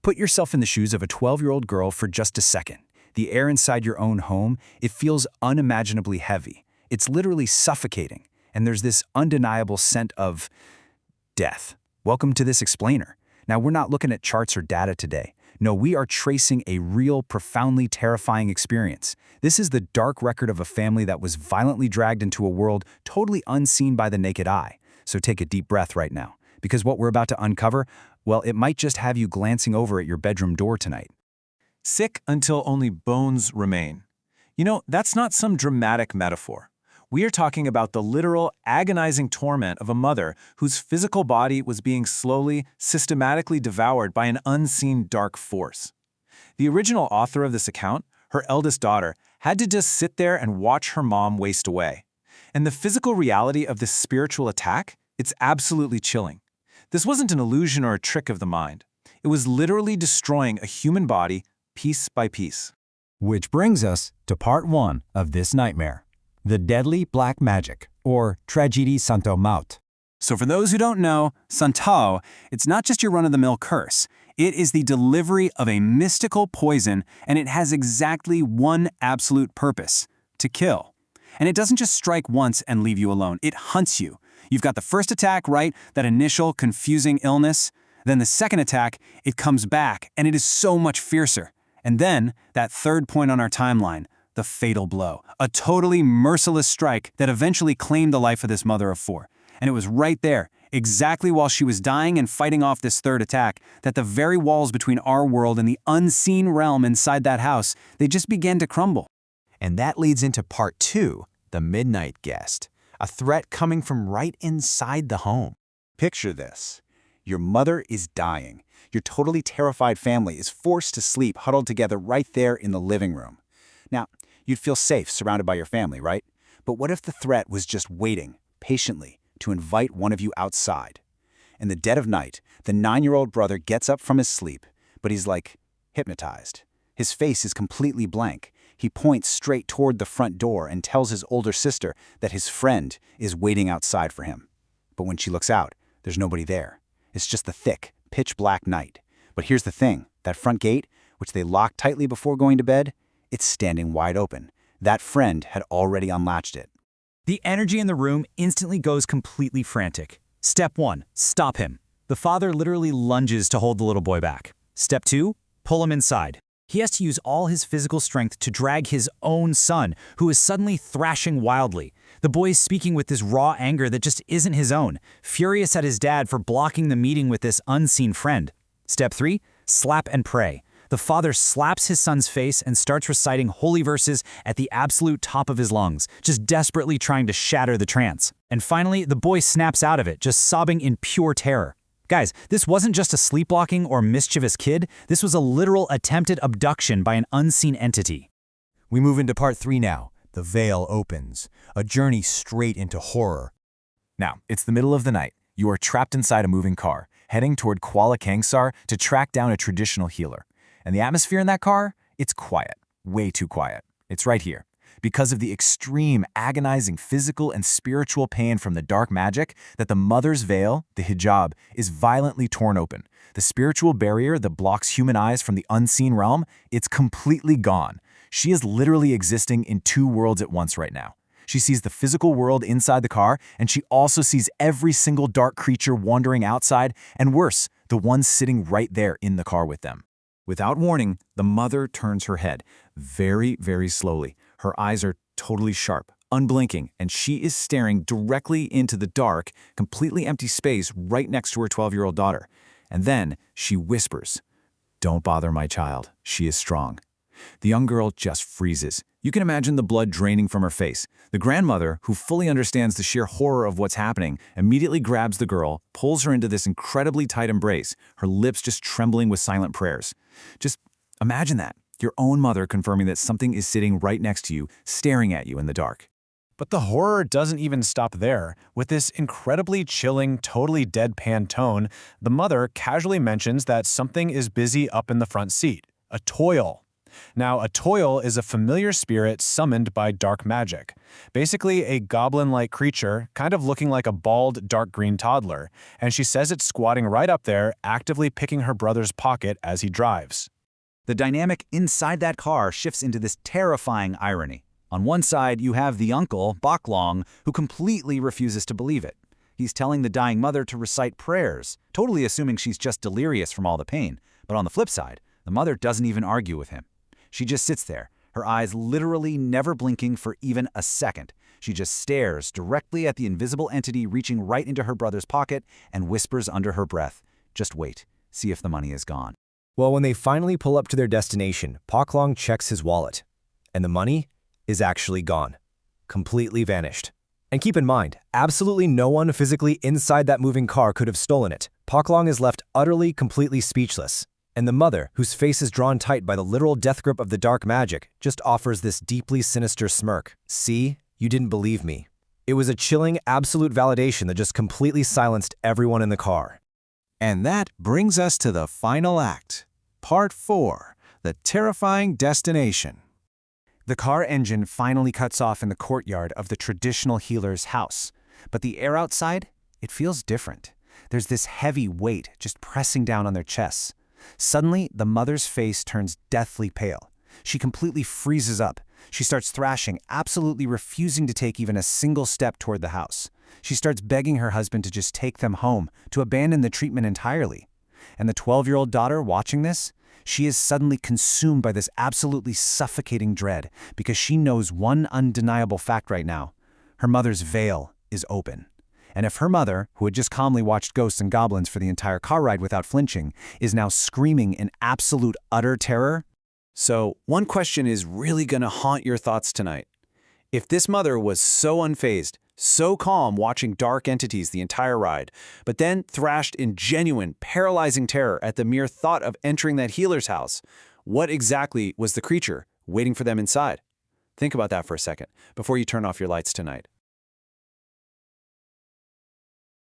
Put yourself in the shoes of a 12-year-old girl for just a second. The air inside your own home, it feels unimaginably heavy. It's literally suffocating, and there's this undeniable scent of death. Welcome to this explainer. Now, we're not looking at charts or data today. No, we are tracing a real, profoundly terrifying experience. This is the dark record of a family that was violently dragged into a world totally unseen by the naked eye. So take a deep breath right now, because what we're about to uncover, well, it might just have you glancing over at your bedroom door tonight. Sick until only bones remain. You know, that's not some dramatic metaphor. We are talking about the literal, agonizing torment of a mother whose physical body was being slowly, systematically devoured by an unseen dark force. The original author of this account, her eldest daughter, had to just sit there and watch her mom waste away. And the physical reality of this spiritual attack, it's absolutely chilling. This wasn't an illusion or a trick of the mind. It was literally destroying a human body piece by piece. Which brings us to part 1 of this nightmare. The deadly black magic, or tragédie Santau Maut. So for those who don't know, Santau, it's not just your run-of-the-mill curse. It is the delivery of a mystical poison, and it has exactly one absolute purpose: to kill. And it doesn't just strike once and leave you alone. It hunts you. You've got the first attack, right? That initial, confusing illness. Then the second attack, it comes back, and it is so much fiercer. And then, that third point on our timeline, the fatal blow. A totally merciless strike that eventually claimed the life of this mother of 4. And it was right there, exactly while she was dying and fighting off this third attack, that the very walls between our world and the unseen realm inside that house, they just began to crumble. And that leads into part 2, the midnight guest. A threat coming from right inside the home. Picture this. Your mother is dying. Your totally terrified family is forced to sleep huddled together right there in the living room. Now, you'd feel safe surrounded by your family, right? But what if the threat was just waiting, patiently, to invite one of you outside? In the dead of night, the 9-year-old brother gets up from his sleep, but he's like hypnotized. His face is completely blank. He points straight toward the front door and tells his older sister that his friend is waiting outside for him. But when she looks out, there's nobody there. It's just the thick, pitch-black night. But here's the thing, that front gate, which they locked tightly before going to bed, it's standing wide open. That friend had already unlatched it. The energy in the room instantly goes completely frantic. Step 1, stop him. The father literally lunges to hold the little boy back. Step 2, pull him inside. He has to use all his physical strength to drag his own son, who is suddenly thrashing wildly. The boy is speaking with this raw anger that just isn't his own, furious at his dad for blocking the meeting with this unseen friend. Step 3, slap and pray. The father slaps his son's face and starts reciting holy verses at the absolute top of his lungs, just desperately trying to shatter the trance. And finally, the boy snaps out of it, just sobbing in pure terror. Guys, this wasn't just a sleepwalking or mischievous kid, this was a literal attempted abduction by an unseen entity. We move into part 3 now. The veil opens. A journey straight into horror. Now, it's the middle of the night. You are trapped inside a moving car, heading toward Kuala Kangsar to track down a traditional healer. And the atmosphere in that car? It's quiet. Way too quiet. It's right here. Because of the extreme, agonizing physical and spiritual pain from the dark magic, that the mother's veil, the hijab, is violently torn open. The spiritual barrier that blocks human eyes from the unseen realm, it's completely gone. She is literally existing in 2 worlds at once right now. She sees the physical world inside the car, and she also sees every single dark creature wandering outside, and worse, the ones sitting right there in the car with them. Without warning, the mother turns her head, very, very slowly. Her eyes are totally sharp, unblinking, and she is staring directly into the dark, completely empty space right next to her 12-year-old daughter. And then she whispers, "Don't bother my child. She is strong." The young girl just freezes. You can imagine the blood draining from her face. The grandmother, who fully understands the sheer horror of what's happening, immediately grabs the girl, pulls her into this incredibly tight embrace, her lips just trembling with silent prayers. Just imagine that, your own mother confirming that something is sitting right next to you, staring at you in the dark. But the horror doesn't even stop there. With this incredibly chilling, totally deadpan tone, the mother casually mentions that something is busy up in the front seat, a toil. Now, a toil is a familiar spirit summoned by dark magic. Basically, a goblin-like creature, kind of looking like a bald, dark green toddler, and she says it's squatting right up there, actively picking her brother's pocket as he drives. The dynamic inside that car shifts into this terrifying irony. On one side, you have the uncle, Baklong, who completely refuses to believe it. He's telling the dying mother to recite prayers, totally assuming she's just delirious from all the pain. But on the flip side, the mother doesn't even argue with him. She just sits there, her eyes literally never blinking for even a second. She just stares directly at the invisible entity reaching right into her brother's pocket and whispers under her breath, "Just wait, see if the money is gone." Well, when they finally pull up to their destination, Paklong checks his wallet, and the money is actually gone, completely vanished. And keep in mind, absolutely no one physically inside that moving car could have stolen it. Paklong is left utterly, completely speechless. And the mother, whose face is drawn tight by the literal death grip of the dark magic, just offers this deeply sinister smirk. See, you didn't believe me. It was a chilling, absolute validation that just completely silenced everyone in the car. And that brings us to the final act. Part 4, the terrifying destination. The car engine finally cuts off in the courtyard of the traditional healer's house. But the air outside, it feels different. There's this heavy weight just pressing down on their chests. Suddenly, the mother's face turns deathly pale. She completely freezes up. She starts thrashing, absolutely refusing to take even a single step toward the house. She starts begging her husband to just take them home, to abandon the treatment entirely. And the 12-year-old daughter watching this, she is suddenly consumed by this absolutely suffocating dread because she knows one undeniable fact right now. Her mother's veil is open. And if her mother, who had just calmly watched ghosts and goblins for the entire car ride without flinching, is now screaming in absolute utter terror. So, one question is really going to haunt your thoughts tonight. If this mother was so unfazed, so calm watching dark entities the entire ride, but then thrashed in genuine, paralyzing terror at the mere thought of entering that healer's house, what exactly was the creature waiting for them inside? Think about that for a second before you turn off your lights tonight.